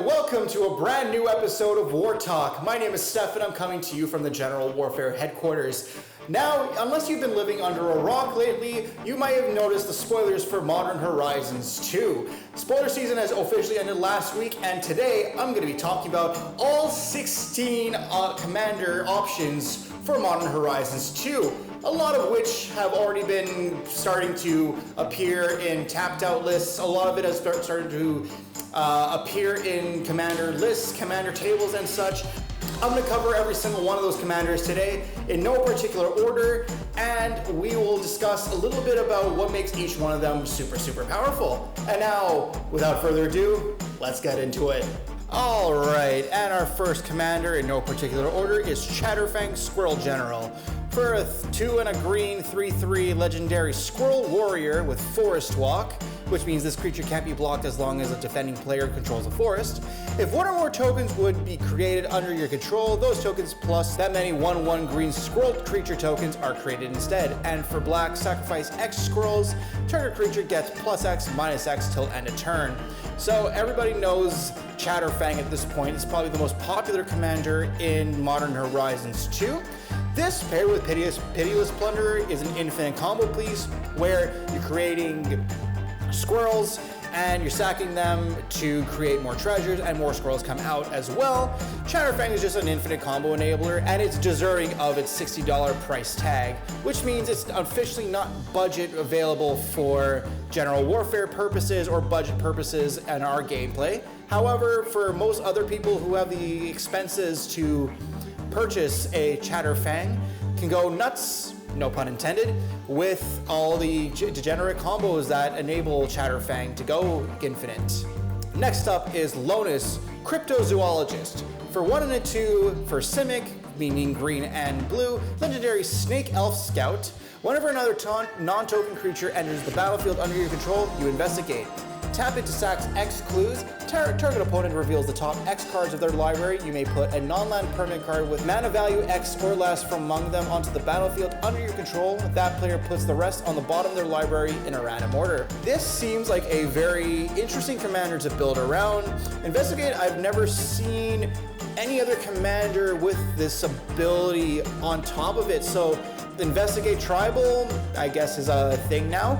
welcome to a brand new episode of Wartalk. My name is Steph and I'm coming to you from the General Warfare headquarters. Now, unless you've been living under a rock lately, you might have noticed the spoilers for Modern Horizons 2. Spoiler season has officially ended last week, and today I'm going to be talking about all 16 commander options for Modern Horizons 2. A lot of which have already been starting to appear in tapped out lists. A lot of it has started to appear in commander lists, commander tables and such. I'm going to cover every single one of those commanders today in no particular order, and we will discuss a little bit about what makes each one of them super powerful. And now, without further ado, let's get into it. Alright, and our first commander in no particular order is Chatterfang Squirrel General. For a 2 and a green 3/3 legendary Squirrel Warrior with Forest Walk, which means this creature can't be blocked as long as a defending player controls a forest. If one or more tokens would be created under your control, those tokens plus that many 1/1 green squirrel creature tokens are created instead. And for black, sacrifice X squirrels, target creature gets +X, -X till end of turn. So everybody knows Chatterfang at this point. It's probably the most popular commander in Modern Horizons 2. This, paired with Pitiless Plunderer, is an infinite combo piece where you're creating squirrels and you're sacking them to create more treasures, and more squirrels come out as well. Chatterfang is just an infinite combo enabler, and it's deserving of its $60 price tag, which means it's officially not budget available for general warfare purposes or budget purposes in our gameplay. However, for most other people who have the expenses to purchase a Chatterfang, can go nuts, no pun intended, with all the degenerate combos that enable Chatterfang to go infinite. Next up is Lotus Cryptozoologist. For 1 and a 2 for Simic, meaning green and blue, legendary Snake Elf Scout. Whenever another non-token creature enters the battlefield under your control, you investigate. Tap it to sack X clues. Target opponent reveals the top X cards of their library. You may put a non-land permanent card with mana value X or less from among them onto the battlefield under your control. That player puts the rest on the bottom of their library in a random order. This seems like a very interesting commander to build around. Investigate, I've never seen any other commander with this ability on top of it. So Investigate Tribal, I guess, is a thing now.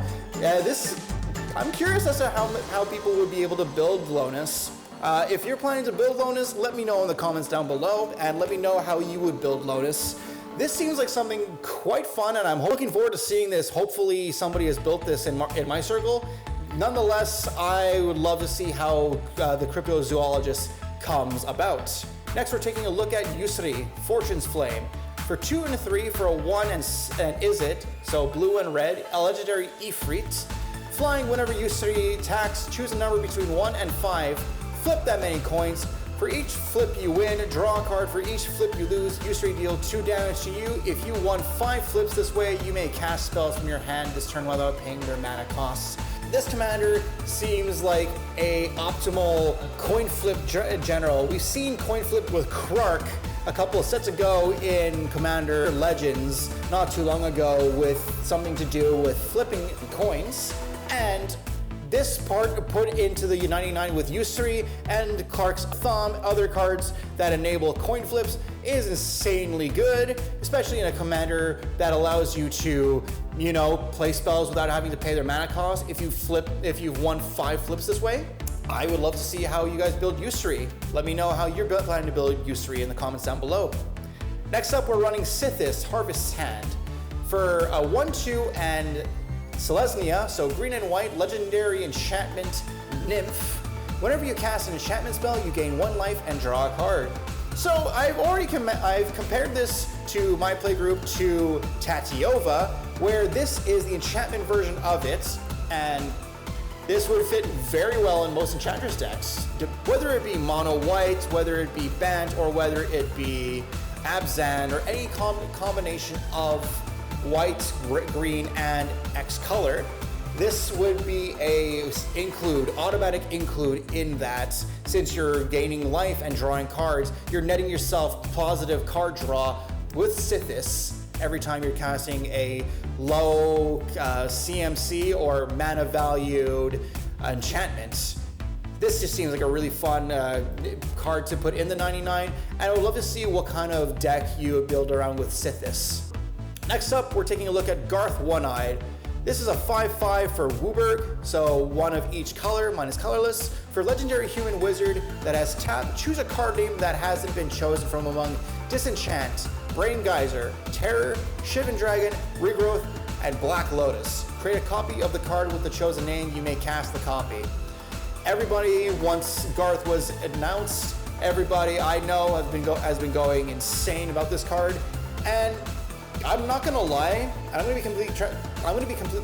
I'm curious as to how people would be able to build Lotus. If you're planning to build Lotus, let me know in the comments down below, and let me know how you would build Lotus. This seems like something quite fun, and I'm looking forward to seeing this. Hopefully somebody has built this in my circle. Nonetheless, I would love to see how the Cryptozoologist comes about. Next, we're taking a look at Yusri, Fortune's Flame. For 2 and a 3 for a 1 and is it, so blue and red, a legendary Ifrit. Flying, whenever Yusri attacks, choose a number between 1 and 5, flip that many coins. For each flip you win, draw a card. For each flip you lose, Yusri deal 2 damage to you. If you won 5 flips this way, you may cast spells from your hand this turn without paying their mana costs. This commander seems like a optimal coin flip general. We've seen coin flip with Krark a couple of sets ago in Commander Legends not too long ago with something to do with flipping coins. And this part put into the 99 with Yusri and Clark's Thumb, other cards that enable coin flips, is insanely good, especially in a commander that allows you to, play spells without having to pay their mana cost. If you've won 5 flips this way, I would love to see how you guys build Yusri. Let me know how you're planning to build Yusri in the comments down below. Next up, we're running Sithis, Harvest's Hand. For a 1/2 and Selesnya, so green and white, legendary enchantment nymph. Whenever you cast an enchantment spell, you gain 1 life and draw a card. So I've compared this to my playgroup to Tatiova, where this is the enchantment version of it, and this would fit very well in most Enchantress decks. Whether it be mono white, whether it be Bant, or whether it be Abzan, or any combination of white, green, and X color, this would be a automatic include in that. Since you're gaining life and drawing cards, you're netting yourself positive card draw with Sithis every time you're casting a low CMC or mana valued enchantment. This just seems like a really fun card to put in the 99, and I would love to see what kind of deck you build around with Sithis. Next up, we're taking a look at Garth Oneida. This is a 5/5 for Wooburg, so one of each color, minus colorless. For Legendary Human Wizard that has tapped, choose a card name that hasn't been chosen from among Disenchant, Brain Geyser, Terror, Shivan Dragon, Regrowth, and Black Lotus. Create a copy of the card with the chosen name, you may cast the copy. Everybody, once Garth was announced, everybody I know has been going insane about this card, and I'm not gonna lie, I'm gonna be completely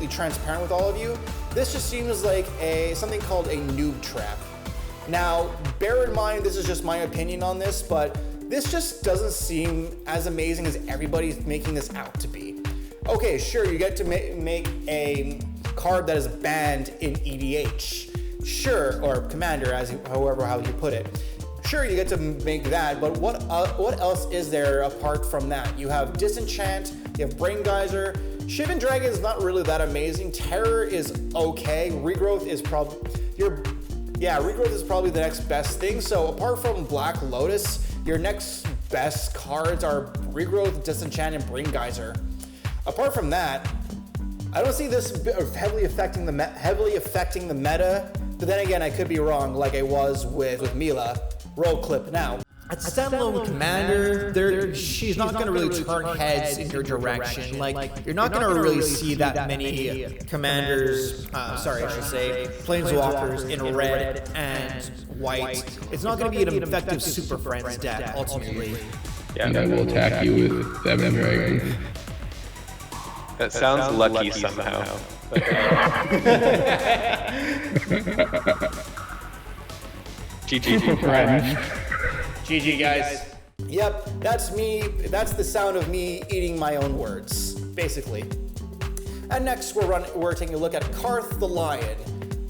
transparent with all of you. This just seems like something called a noob trap. Now, bear in mind, this is just my opinion on this, but this just doesn't seem as amazing as everybody's making this out to be. Okay, sure, you get to make a card that is banned in EDH. Sure, or Commander, how you put it. Sure, you get to make that, but what else is there apart from that? You have Disenchant, you have Brain Geyser. Shivan Dragon is not really that amazing. Terror is okay. Regrowth is probably the next best thing. So apart from Black Lotus, your next best cards are Regrowth, Disenchant, and Brain Geyser. Apart from that, I don't see this heavily affecting the meta. But then again, I could be wrong, like I was with Mila. Roll clip now. At standalone Commander, she's not going to really turn heads in your direction. Like, you're not going to really see that many Commanders, Planeswalkers in red and white. It's not going to be an effective Super Friends deck, ultimately. Yeah, and I will attack you with Zabaz Dragon. That sounds lucky somehow. GG, friends. GG, guys. Yep, that's me. That's the sound of me eating my own words, basically. And next, we're taking a look at Garth the Lion.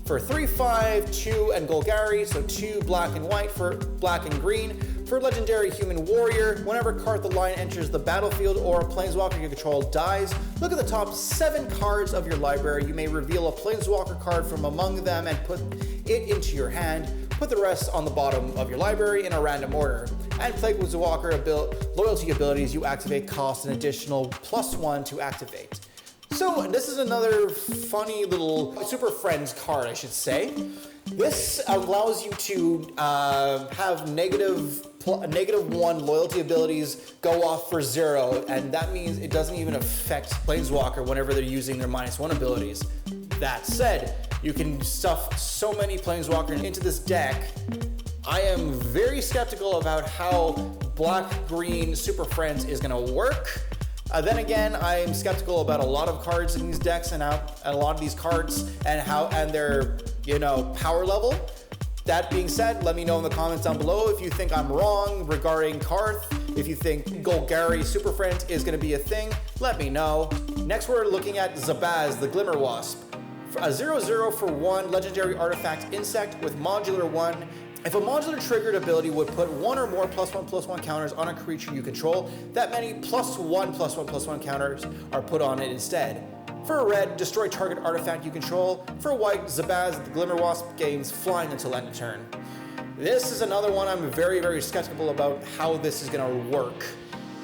For 3/5, 2 and Golgari, so 2 black and white for black and green. For Legendary Human Warrior, whenever Garth the Lion enters the battlefield or a Planeswalker you control dies, look at the top 7 cards of your library. You may reveal a Planeswalker card from among them and put it into your hand. Put the rest on the bottom of your library in a random order. And Planeswalker loyalty abilities you activate cost an additional +1 to activate. So this is another funny little Super Friends card, I should say. This allows you to have -1 loyalty abilities go off for 0, and that means it doesn't even affect Planeswalker whenever they're using their -1 abilities. That said, you can stuff so many Planeswalkers into this deck. I am very skeptical about how Black-Green Super Friends is going to work. Then again, I am skeptical about a lot of cards in these decks and a lot of these cards and their power level. That being said, let me know in the comments down below if you think I'm wrong regarding Garth. If you think Golgari Super Friends is going to be a thing, let me know. Next, we're looking at Zabaz, the Glimmer Wasp. A 0/0 for 1 legendary artifact insect with modular 1. If a modular triggered ability would put 1 or more +1/+1 counters on a creature you control, that many +1/+1/+1 counters are put on it instead. For red, destroy target artifact you control. For white, Zabaz, the Glimmer Wasp gains flying until end of turn. This is another one I'm very, very skeptical about how this is going to work.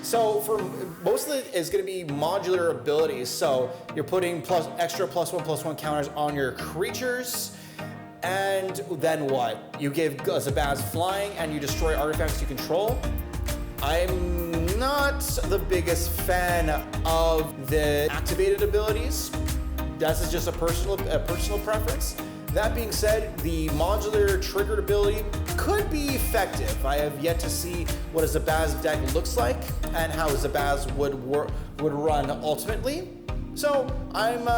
So for most of it is going to be modular abilities. So you're putting extra +1/+1 counters on your creatures. And then what? You give Zabaz flying and you destroy artifacts you control. I'm not the biggest fan of the activated abilities. That's just a personal preference. That being said, the modular triggered ability could be effective. I have yet to see what a Zabaz deck looks like and how Zabaz would run ultimately. So I'm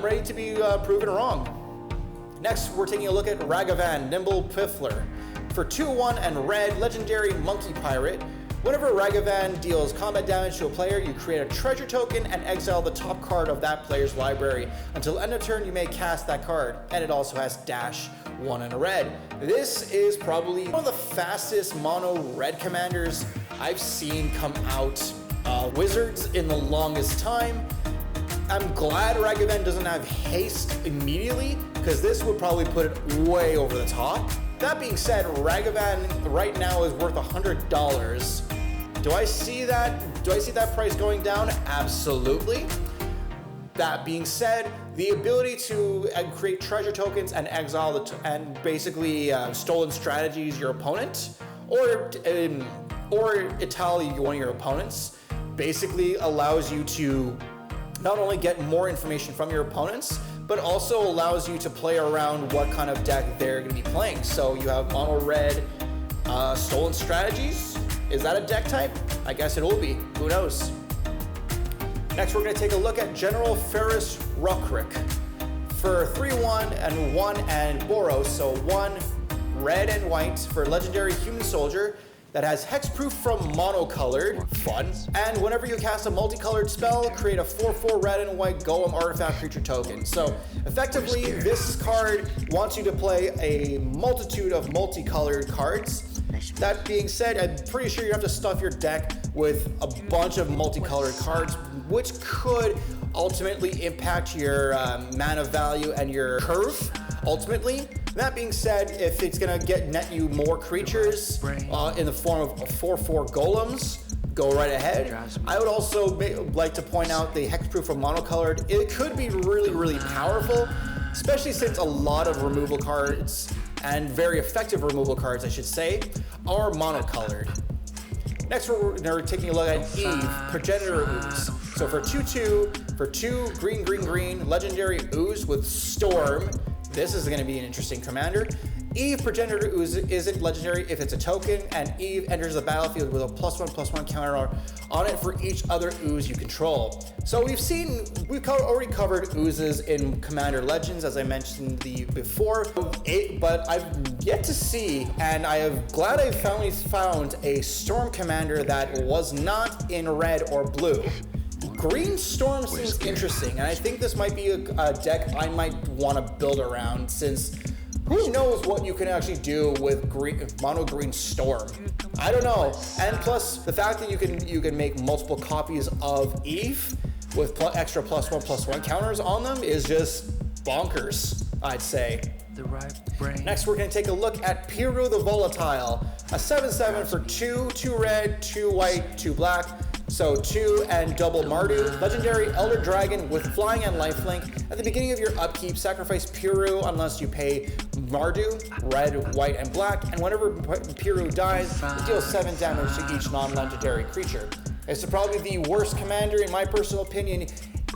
ready to be proven wrong. Next, we're taking a look at Ragavan Piffler. For 2/1 and red, legendary monkey pirate. Whenever Ragavan deals combat damage to a player, you create a treasure token and exile the top card of that player's library. Until end of turn, you may cast that card, and it also has -1 and a red. This is probably one of the fastest mono red commanders I've seen come out. Wizards in the longest time. I'm glad Ragavan doesn't have haste immediately, because this would probably put it way over the top. That being said, Ragavan right now is worth $100. Do I see that price going down? Absolutely. That being said, the ability to create treasure tokens and exile and basically stolen strategies your opponent, or Italy one of your opponents, basically allows you to not only get more information from your opponents, but also allows you to play around what kind of deck they're going to be playing. So you have mono red stolen strategies. Is that a deck type? I guess it will be. Who knows? Next, we're going to take a look at General Ferris Ruckrick for 3/1 and 1 and Boros. So 1 red and white for legendary human soldier that has hexproof from monocolored, fun. And whenever you cast a multicolored spell, create a 4/4 red and white golem artifact creature token. So effectively, this card wants you to play a multitude of multicolored cards. That being said, I'm pretty sure you have to stuff your deck with a bunch of multicolored cards, which could ultimately impact your mana value and your curve, ultimately. That being said, if it's gonna net you more creatures in the form of 4/4 golems, go right ahead. I would also like to point out the hexproof from monocolored. It could be really, really powerful, especially since a lot of removal cards, and very effective removal cards, I should say, are monocolored. Next, we're taking a look at Eve, Progenitor Ooze. So for 2/2, for 2 green, legendary Ooze with Storm, this is going to be an interesting commander. Eve, Progenitor Ooze isn't legendary if it's a token, and Eve enters the battlefield with a +1/+1 counter on it for each other ooze you control. So we've already covered oozes in Commander Legends, as I mentioned before, but I've yet to see, and glad I finally found a Storm commander that was not in red or blue. Green Storm seems interesting, and I think this might be a deck I might want to build around, since who knows what you can actually do with mono green Storm. I don't know. And plus, the fact that you can make multiple copies of Eve with extra +1/+1 counters on them is just bonkers, I'd say. Next, we're going to take a look at Puru the Volatile, a 7/7 for 2 red, 2 white, 2 black. So 2 and double Mardu, legendary Elder Dragon with flying and lifelink. At the beginning of your upkeep, sacrifice Puru unless you pay Mardu, red, white, and black. And whenever Puru dies, it deals 7 damage to each non-legendary creature. It's probably the worst commander, in my personal opinion,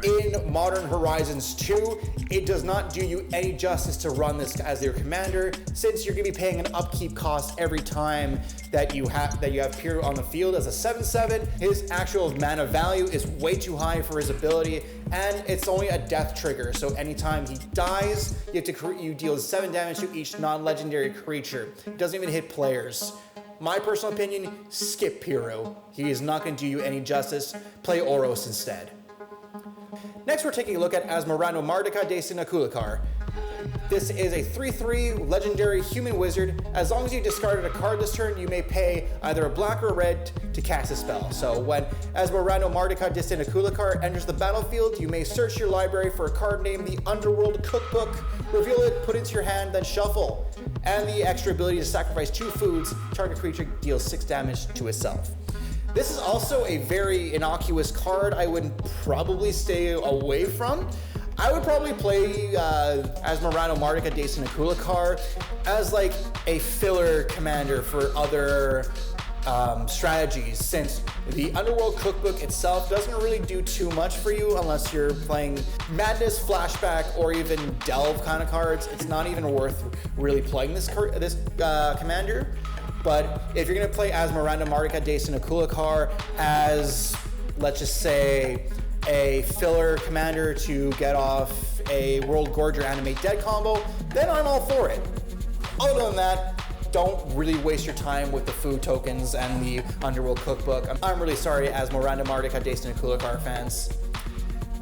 in Modern Horizons 2. It does not do you any justice to run this as your commander, since you're going to be paying an upkeep cost every time that you have Puru on the field. As a 7/7, his actual mana value is way too high for his ability, and it's only a death trigger. So anytime he dies, you deal 7 damage to each non-legendary creature. It doesn't even hit players. My personal opinion, skip Puru. He is not going to do you any justice. Play Oros instead. Next, we're taking a look at Mirando Martika de Sinakulikar. This is a 3/3 legendary human wizard. As long as you discarded a card this turn, you may pay either a black or red to cast a spell. So when Mirando Martika de Sinakulikar enters the battlefield, you may search your library for a card named the Underworld Cookbook, reveal it, put it into your hand, then shuffle. And the extra ability to sacrifice 2 foods, target creature deals 6 damage to itself. This is also a very innocuous card I would probably stay away from. I would probably play Mirando Martika de Sinakulikar as like a filler commander for other strategies, since the Underworld Cookbook itself doesn't really do too much for you unless you're playing Madness, Flashback, or even Delve kind of cards. It's not even worth really playing this commander. But if you're going to play Mirando Martika de Sinakulikar as, let's just say, a filler commander to get off a World Gorger Animate Dead combo, then I'm all for it. Other than that, don't really waste your time with the food tokens and the Underworld Cookbook. I'm really sorry, Mirando Martika de Sinakulikar fans.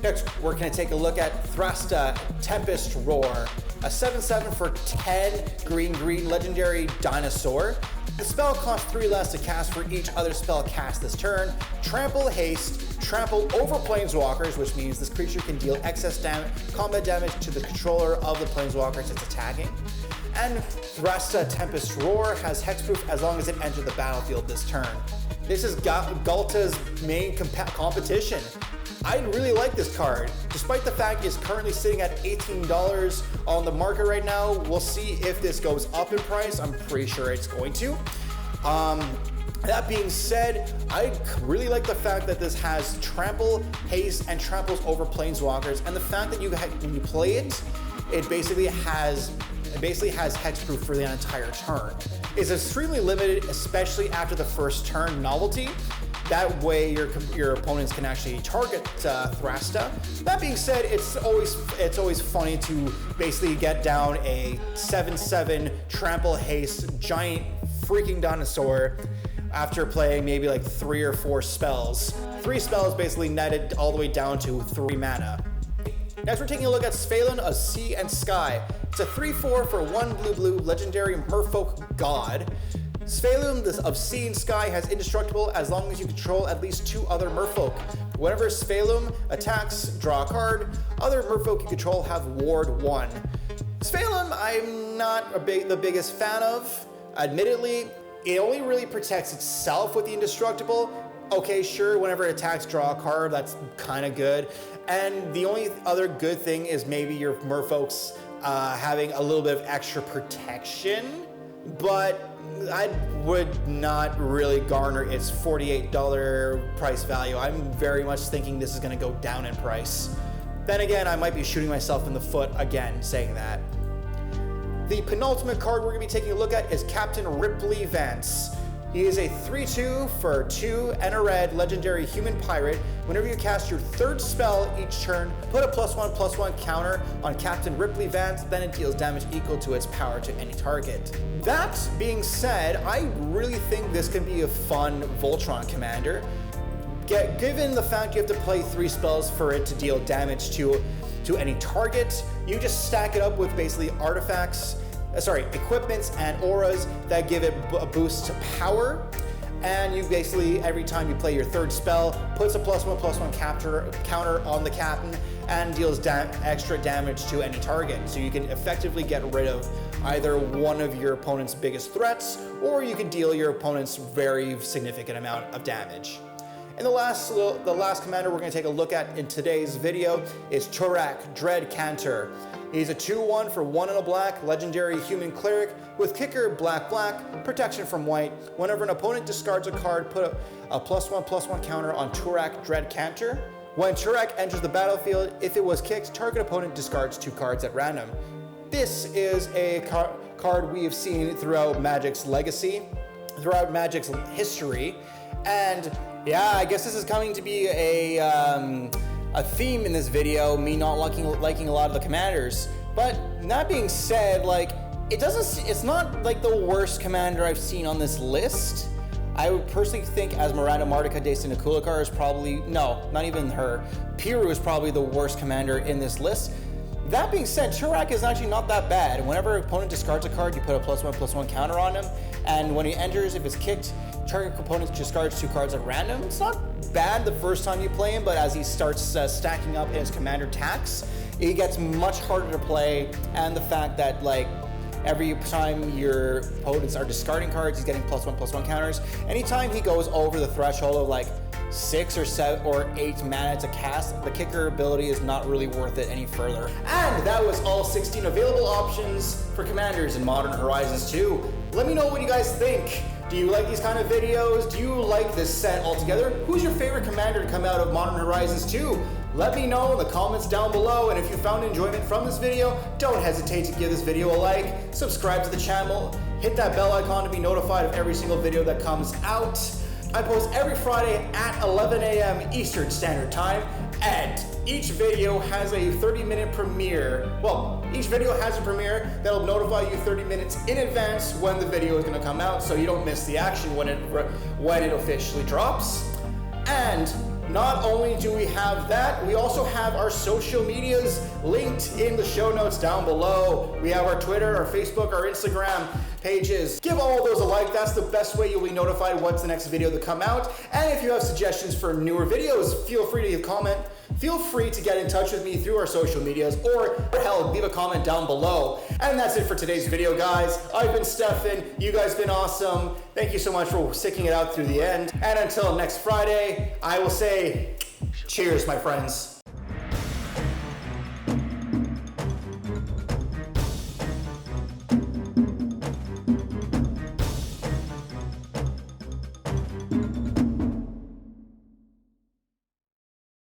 Next, we're going to take a look at Thrusta, Tempest Roar, a 7/7 for 10 green legendary dinosaur. The spell costs 3 less to cast for each other spell cast this turn. Trample, haste, trample over planeswalkers, which means this creature can deal excess combat damage to the controller of the planeswalkers it's attacking. And Thrusta Tempest Roar has hexproof as long as it enters the battlefield this turn. This is Galta's main competition. I really like this card. Despite the fact it's currently sitting at $18 on the market right now, we'll see if this goes up in price. I'm pretty sure it's going to. That being said, I really like the fact that this has trample, haste, and tramples over planeswalkers, and the fact that when you play it, it basically has hexproof for the entire turn. It's extremely limited, especially after the first turn novelty. That way your opponents can actually target Thrusta. That being said, it's always funny to basically get down a 7/7 trample haste giant freaking dinosaur after playing maybe like 3 or 4 spells. 3 spells basically netted all the way down to 3 mana. Next, we're taking a look at Sphelum of Sea and Sky. It's a 3/4 for 1 blue legendary merfolk god. Sphelum of Sea and Sky has indestructible as long as you control at least 2 other merfolk. Whenever Sphelum attacks, draw a card. Other merfolk you control have ward 1. Sphelum, I'm not the biggest fan of. Admittedly, it only really protects itself with the indestructible. Okay, sure, whenever it attacks, draw a card, that's kind of good. And the only other good thing is maybe your merfolks having a little bit of extra protection, but I would not really garner its $48 price value. I'm very much thinking this is going to go down in price. Then again, I might be shooting myself in the foot again saying that. The penultimate card we're going to be taking a look at is Captain Ripley Vance. He is a 3/2 for 2 and a red legendary human pirate. Whenever you cast your 3rd spell each turn, put a +1/+1 counter on Captain Ripley Vance, then it deals damage equal to its power to any target. That being said, I really think this can be a fun Voltron commander. Given the fact you have to play 3 spells for it to deal damage to any target, you just stack it up with basically equipments and auras that give it a boost to power. And you basically, every time you play your 3rd spell, puts a +1/+1 counter on the captain and deals extra damage to any target. So you can effectively get rid of either one of your opponent's biggest threats, or you can deal your opponent's very significant amount of damage. And the last commander we're going to take a look at in today's video is Turak, Dreadcantor. He's a 2/1 for 1 and a black, legendary human cleric with kicker black, protection from white. Whenever an opponent discards a card, put a +1/+1 counter on Turak, Dreadcantor. When Turak enters the battlefield, if it was kicked, target opponent discards 2 cards at random. This is a card we have seen throughout Magic's legacy, throughout Magic's history, and yeah, I guess this is coming to be a theme in this video, me not liking a lot of the commanders. But that being said, like, it's not like the worst commander I've seen on this list. I would personally think as Mirando Martika Kulikar is probably, no, not even her. Puru is probably the worst commander in this list. That being said, Turak is actually not that bad. Whenever an opponent discards a card, you put a +1/+1 counter on him, and when he enters, if it's kicked, target opponent discards 2 cards at random. It's not bad the first time you play him, but as he starts stacking up in his commander tax, it gets much harder to play, and the fact that, like, every time your opponents are discarding cards, he's getting +1/+1 counters. Anytime he goes over the threshold of like 6 or 7 or 8 mana to cast, the kicker ability is not really worth it any further. And that was all 16 available options for commanders in Modern Horizons 2. Let me know what you guys think. Do you like these kind of videos? Do you like this set altogether? Who's your favorite commander to come out of Modern Horizons 2? Let me know in the comments down below, and if you found enjoyment from this video, don't hesitate to give this video a like, subscribe to the channel, hit that bell icon to be notified of every single video that comes out. I post every Friday at 11 a.m. Eastern Standard Time, and each video has a 30-minute premiere. Well, each video has a premiere that'll notify you 30 minutes in advance when the video is going to come out, so you don't miss the action when it officially drops. And not only do we have that, we also have our social medias linked in the show notes down below. We have our Twitter, our Facebook, our Instagram. pages. Give all those a like. That's the best way you'll be notified what's the next video to come out. And if you have suggestions for newer videos, feel free to leave a comment. Feel free to get in touch with me through our social medias, or hell, leave a comment down below. And that's it for today's video, guys. I've been Stefan. You guys been awesome. Thank you so much for sticking it out through the end. And until next Friday, I will say cheers, my friends.